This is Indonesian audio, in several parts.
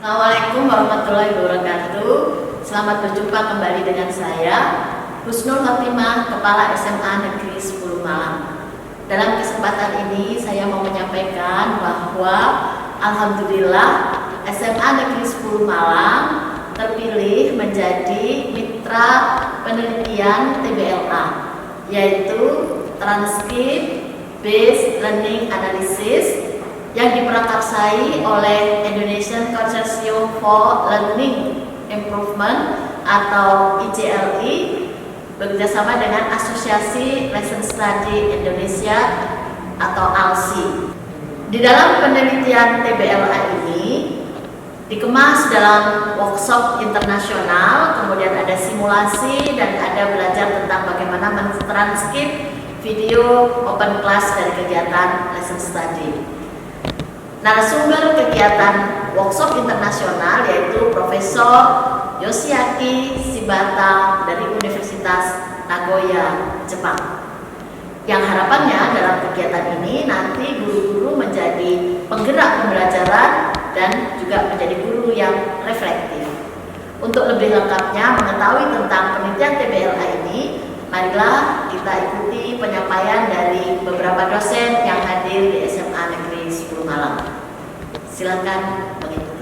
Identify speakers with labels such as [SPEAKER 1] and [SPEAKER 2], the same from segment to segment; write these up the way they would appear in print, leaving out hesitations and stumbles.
[SPEAKER 1] Assalamualaikum warahmatullahi wabarakatuh. Selamat berjumpa kembali dengan saya, Husnul Khotimah, Kepala SMA Negeri 10 Malang. Dalam kesempatan ini saya mau menyampaikan bahwa Alhamdulillah SMA Negeri 10 Malang terpilih menjadi mitra penelitian TBLA, yaitu Transcript Based Learning Analysis, yang diprakarsai oleh Indonesian Consortium for Learning Improvement atau ICLI bekerjasama dengan Asosiasi Lesson Study Indonesia atau ALSI. Di dalam penelitian TBLA ini dikemas dalam workshop internasional, kemudian ada simulasi dan ada belajar tentang bagaimana mentranskrip video open class dari kegiatan lesson study. Narasumber kegiatan workshop internasional yaitu Profesor Yoshiaki Shibata dari Universitas Nagoya, Jepang. Yang harapannya dalam kegiatan ini nanti guru-guru menjadi penggerak pembelajaran dan juga menjadi guru yang reflektif. Untuk lebih lengkapnya mengetahui tentang penelitian TBLA ini, marilah kita ikuti penyampaian dari beberapa dosen yang hadir di SMA Negeri 10 Malang. Silakan mengikuti.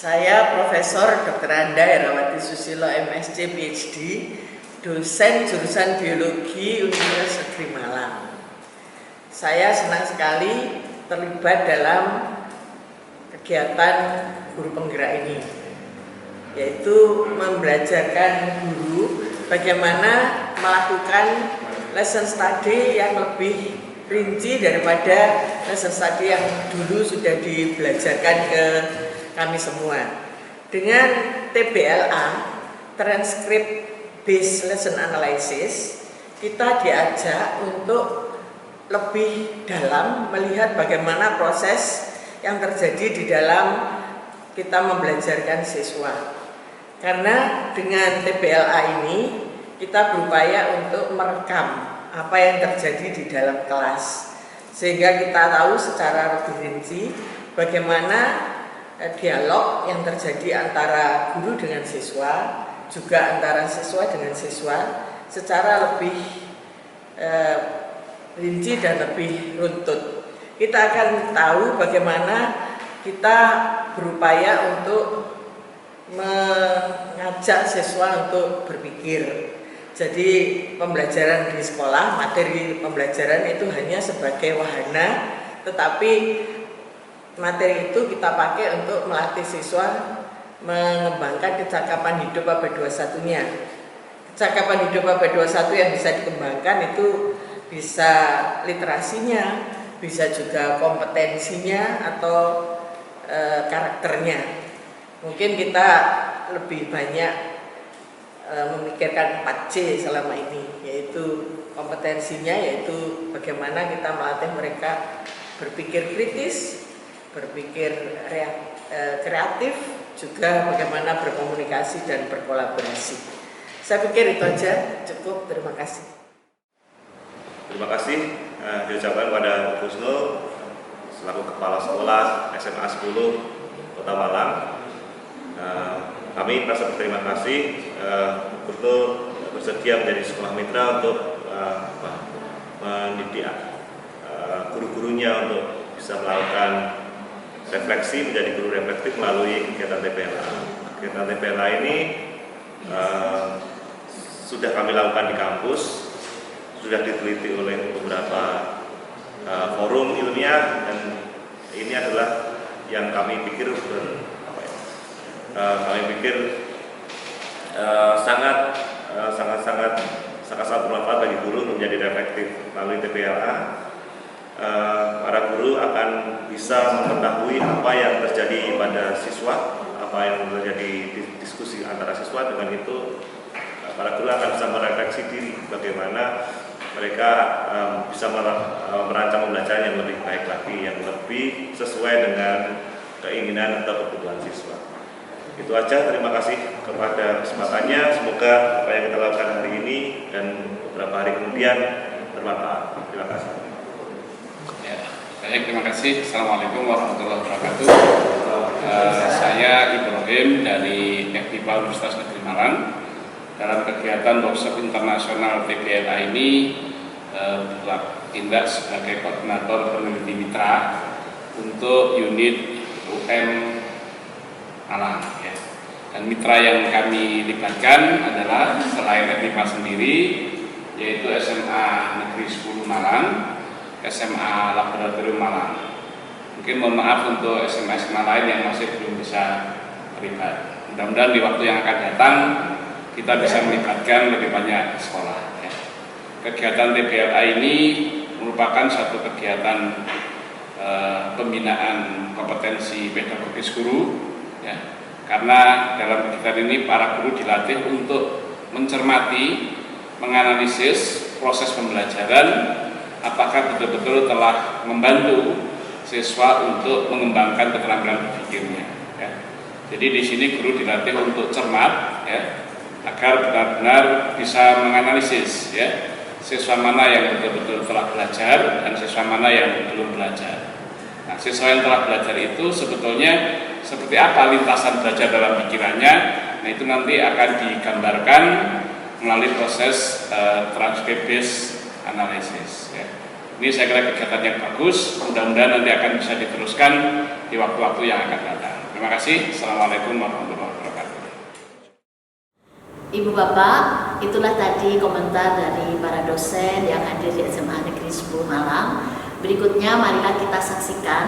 [SPEAKER 2] Saya Profesor Dr. Anda Herawati Susilo MSc PhD, dosen jurusan Biologi Universitas Negeri Malang. Saya senang sekali terlibat dalam kegiatan guru penggerak ini, yaitu membelajarkan guru bagaimana melakukan lesson study yang lebih rinci daripada lesson study yang dulu sudah dibelajarkan ke kami semua. Dengan TBLA, Transcript Based Lesson Analysis, kita diajak untuk lebih dalam melihat bagaimana proses yang terjadi di dalam kita membelajarkan siswa. Karena dengan TBLA ini kita berupaya untuk merekam apa yang terjadi di dalam kelas, sehingga kita tahu secara lebih rinci bagaimana dialog yang terjadi antara guru dengan siswa, juga antara siswa dengan siswa secara lebih rinci dan lebih runtut. Kita akan tahu bagaimana kita berupaya untuk mengajak siswa untuk berpikir. Jadi pembelajaran di sekolah, materi pembelajaran itu hanya sebagai wahana, tetapi materi itu kita pakai untuk melatih siswa mengembangkan kecakapan hidup abad 21-nya. Kecakapan hidup abad 21 yang bisa dikembangkan itu bisa literasinya, bisa juga kompetensinya atau karakternya. Mungkin kita lebih banyak memikirkan 4C selama ini, yaitu kompetensinya, yaitu bagaimana kita melatih mereka berpikir kritis, berpikir kreatif, juga bagaimana berkomunikasi dan berkolaborasi. Saya pikir itu aja, cukup. Terima kasih.
[SPEAKER 3] Terima kasih diucapkan pada Husnul selaku Kepala Sekolah SMA 10 Kota Malang. Kami merasa berterima kasih Husnul bersedia menjadi sekolah mitra untuk mendidik guru-gurunya untuk bisa melakukan refleksi, menjadi guru reflektif melalui kegiatan TBLA. Kegiatan TBLA ini sudah kami lakukan di kampus, sudah diteliti oleh beberapa forum ilmiah, dan ini adalah yang kami pikir sangat bermanfaat bagi guru untuk menjadi reflektif melalui TBLA. Para guru guru akan bisa mengetahui apa yang terjadi pada siswa, apa yang terjadi di diskusi antara siswa. Dengan itu para guru akan bisa merefleksi diri bagaimana mereka bisa merancang pembelajaran yang lebih baik lagi, yang lebih sesuai dengan keinginan atau kebutuhan siswa. Itu aja, terima kasih kepada kesempatannya. Semoga apa yang kita lakukan hari ini dan beberapa hari kemudian bermanfaat. Terima kasih.
[SPEAKER 4] Ya, baik, terima kasih. Assalamualaikum warahmatullahi wabarakatuh. Saya Ibrahim dari FIPA Universitas Negeri Malang. Dalam kegiatan workshop internasional TBLA ini bertindak sebagai koordinator peneliti mitra untuk unit UM Malang. Ya. Dan mitra yang kami libatkan adalah selain FIPA sendiri, yaitu SMA Negeri 10 Malang, SMA Laboratorium Malang. Mungkin mohon maaf untuk SMA-SMA lain yang masih belum bisa terlibat. Mudah-mudahan di waktu yang akan datang kita bisa melibatkan lebih banyak sekolah. Ya. Kegiatan TBLA ini merupakan satu kegiatan pembinaan kompetensi pedagogis guru, ya. Karena dalam kegiatan ini para guru dilatih untuk mencermati, menganalisis proses pembelajaran, apakah betul-betul telah membantu siswa untuk mengembangkan keterampilan berpikirnya. Ya. Jadi di sini guru dilatih untuk cermat, ya, agar benar-benar bisa menganalisis, ya, siswa mana yang betul-betul telah belajar dan siswa mana yang belum belajar. Nah, siswa yang telah belajar itu sebetulnya seperti apa lintasan belajar dalam pikirannya. Nah, itu nanti akan digambarkan melalui proses transcript based analysis. Ya. Ini saya kira kegiatan yang bagus. Mudah-mudahan nanti akan bisa diteruskan di waktu-waktu yang akan datang. Terima kasih. Assalamualaikum warahmatullahi wabarakatuh.
[SPEAKER 1] Ibu Bapak, itulah tadi komentar dari para dosen yang hadir di SMA Negeri 10 Malang. Berikutnya marilah kita saksikan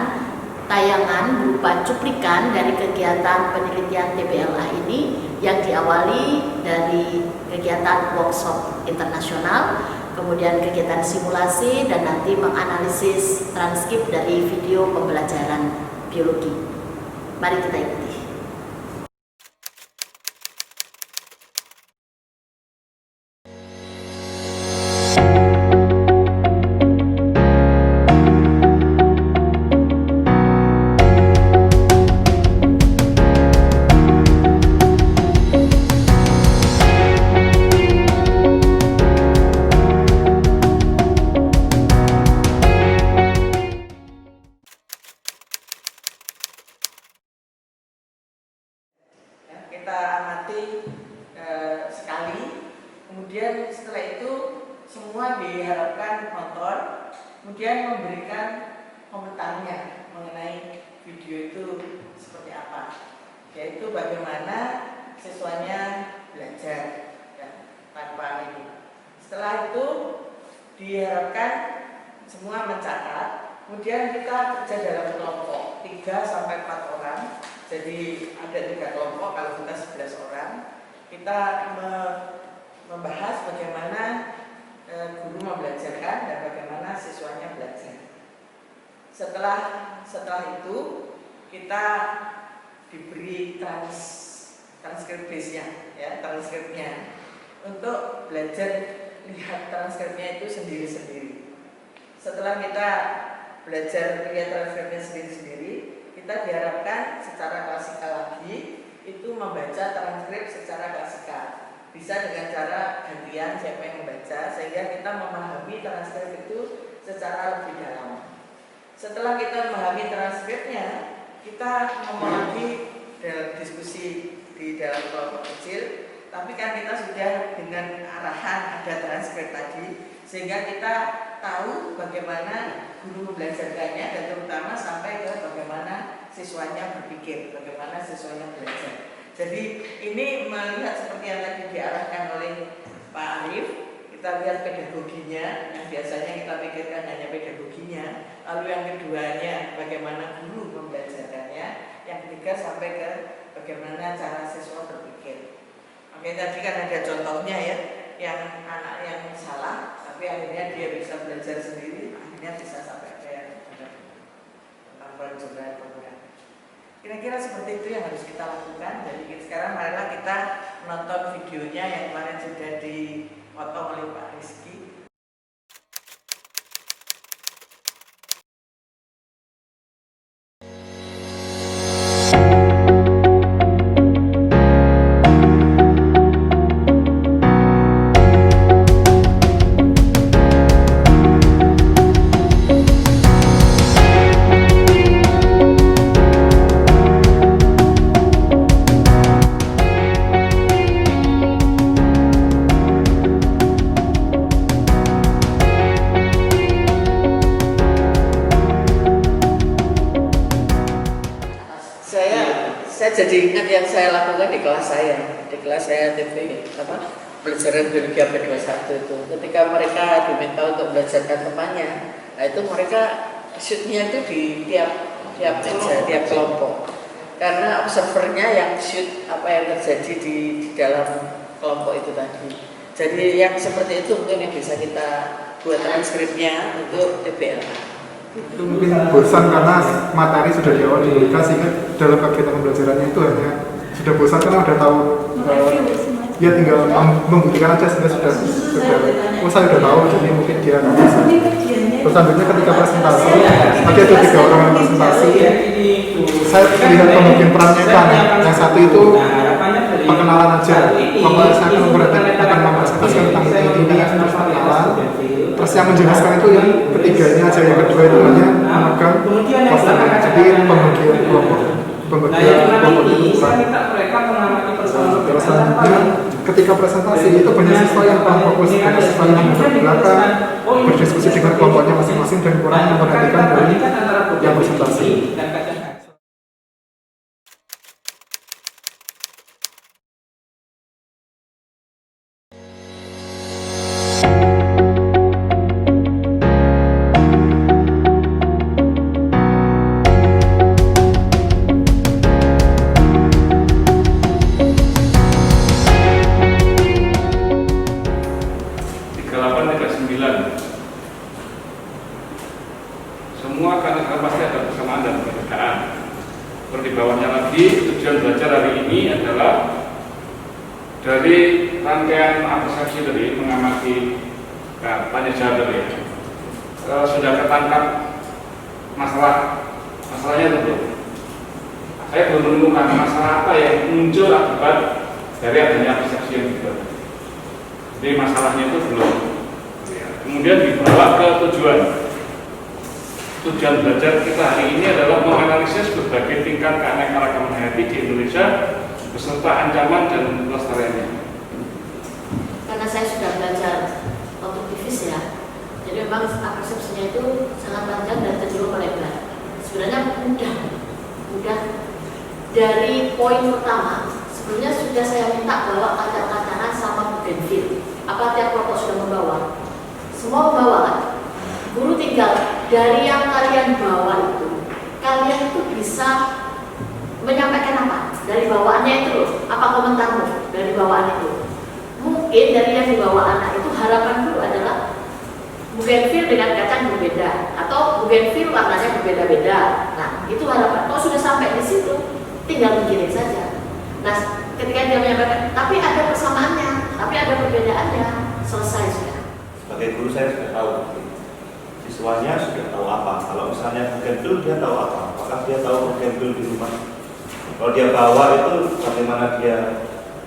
[SPEAKER 1] tayangan berupa cuplikan dari kegiatan penelitian TBLA ini yang diawali dari kegiatan workshop internasional, kemudian kegiatan simulasi, dan nanti menganalisis transkrip dari video pembelajaran biologi. Mari kita ikuti.
[SPEAKER 2] Kita amati sekali, kemudian setelah itu semua diharapkan nonton, kemudian memberikan komentarnya mengenai video itu seperti apa, yaitu bagaimana siswanya belajar, ya, tanpa ini. Setelah itu diharapkan semua mencatat, kemudian kita kerja dalam kelompok 3-4 orang. Jadi ada 3 kelompok, kalau kita 11 orang, kita membahas bagaimana guru membelajarkan dan bagaimana siswanya belajar. Setelah itu kita diberi transkrip base-nya, ya, transkripnya, untuk belajar lihat transkripnya itu sendiri-sendiri. Setelah kita belajar lihat transkripnya sendiri-sendiri, kita diharapkan secara klasikal lagi itu membaca transkrip secara klasikal. Bisa dengan cara gantian siapa yang membaca, sehingga kita memahami transkrip itu secara lebih dalam. Setelah kita memahami transkripnya, kita ngomong lagi dalam diskusi di dalam kelompok kecil. Tapi kan kita sudah dengan arahan ada transkrip tadi, sehingga kita tahu bagaimana guru membelajarkannya, dan terutama sampai ke bagaimana siswanya berpikir, bagaimana siswanya belajar. Jadi ini melihat seperti yang tadi diarahkan oleh Pak Arif, kita lihat pedagoginya, yang biasanya kita pikirkan hanya pedagoginya. Lalu yang keduanya bagaimana guru membelajarkannya, yang ketiga sampai ke bagaimana cara siswa berpikir. Oke, tadi kan ada contohnya ya, yang anak yang salah, tapi akhirnya dia bisa belajar sendiri, akhirnya bisa sampai ke yang benar. juga program. Kira-kira seperti itu yang harus kita lakukan. Jadi sekarang marilah kita nonton videonya yang kemarin sudah dipotong oleh Pak Rizky. Saya jadi ingat yang saya lakukan di kelas saya TV pelajaran biologi AP21 itu, ketika mereka diminta untuk belajarkan temannya, nah itu mereka shootnya itu di tiap meja, tiap kelompok, karena observernya yang shoot apa yang terjadi di dalam kelompok itu tadi. Jadi yang seperti itu mungkin yang bisa kita buat transkripnya untuk TPLA.
[SPEAKER 5] Itu mungkin bosan karena materi sudah di awal diberikan, sehingga dalam kegiatan pembelajarannya itu hanya sudah bosan karena sudah tahu, ya tinggal membuktikan aja sehingga sudah saya sudah tahu, jadi mungkin dia nggak bisa. Terus selanjutnya ketika presentasi, nanti ada 3 orang yang presentasi, saya lihat pembagian perannya itu aneh. Yang satu itu perkenalan aja, bahwa saya akan mempresentasikan tentang ini terus perkenalan. Terus yang menjelaskan itu yang ketiganya aja, yang kedua itu hanya memegang poster. Jadi pembagian kelompok itu terus selanjutnya ketika presentasi itu banyak siswa yang kurang fokus, banyak siswa yang menghadap belakang, berdiskusi dengan kelompoknya masing-masing dan kurang memperhatikan dari yang presentasi.
[SPEAKER 4] Semua karena pasti ada persamaan dan perbedaan. Seperti bawahnya lagi, tujuan belajar hari ini adalah dari rangkaian apresiasi tadi, mengamati tanya jawab tadi, sudah ketangkap masalahnya itu belum? Saya belum menemukan masalah apa yang muncul akibat dari adanya apresiasi yang dibuat. Jadi masalahnya itu belum. Kemudian dibawa ke tujuan. Tujuan belajar kita hari ini adalah menganalisis berbagai tingkat keanekaragaman hayati di Indonesia beserta ancaman dan pelestariannya.
[SPEAKER 1] Karena saya sudah belajar konstruktivis ya, jadi memang persepsinya itu sangat panjang dan cenderung melebar. Sebenarnya mudah. Dari poin pertama, sebelumnya sudah saya minta bawa kaca-kacaan sama bugenvil. Apa tiap kelompok sudah membawa? Semua membawa kan? Guru tinggal dari yang kalian bawa itu, kalian itu bisa menyampaikan apa? Dari bawaannya itu loh, apa komentarmu dari bawaan itu? Mungkin dari yang dibawa anak itu harapan dulu adalah bugenvil dengan kacang berbeda, atau bugenvil warnanya berbeda-beda. Nah, itu harapan. Kalau sudah sampai di situ, tinggal mikirin saja. Nah, ketika dia menyampaikan, tapi ada persamaannya, tapi ada perbedaannya, selesai sudah.
[SPEAKER 3] Sebagai guru saya sudah tahu, siswanya sudah tahu apa. Kalau misalnya bugenvil dia tahu apa? Apakah dia tahu bugenvil di rumah? Kalau dia bawa itu bagaimana dia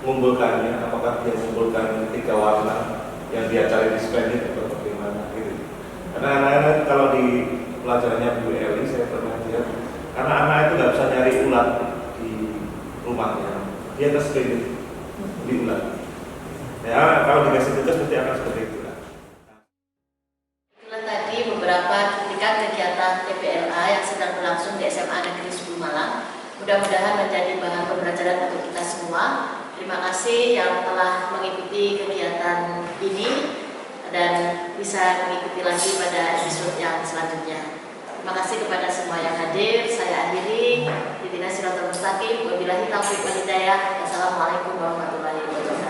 [SPEAKER 3] mengumpulkannya? Apakah dia mengumpulkan 3 warna yang dia cari di splendid atau bagaimana gitu? Karena anak-anak kalau di pelajarannya Bu Eli saya pernah lihat, karena anak itu nggak bisa nyari ulat di rumahnya, dia ke splendid di ulat. Ya kalau dikasih tugas nanti akan seperti itu.
[SPEAKER 1] Beberapa cuplikan kegiatan TPLA yang sedang berlangsung di SMA Negeri 10 Malang. Mudah-mudahan menjadi bahan pembelajaran untuk kita semua. Terima kasih yang telah mengikuti kegiatan ini dan bisa mengikuti lagi pada episode yang selanjutnya. Terima kasih kepada semua yang hadir. Saya akhiri. Ihdinas siratal mustaqim. Wabillahi taufiq wal hidayah. Wassalamualaikum warahmatullahi wabarakatuh.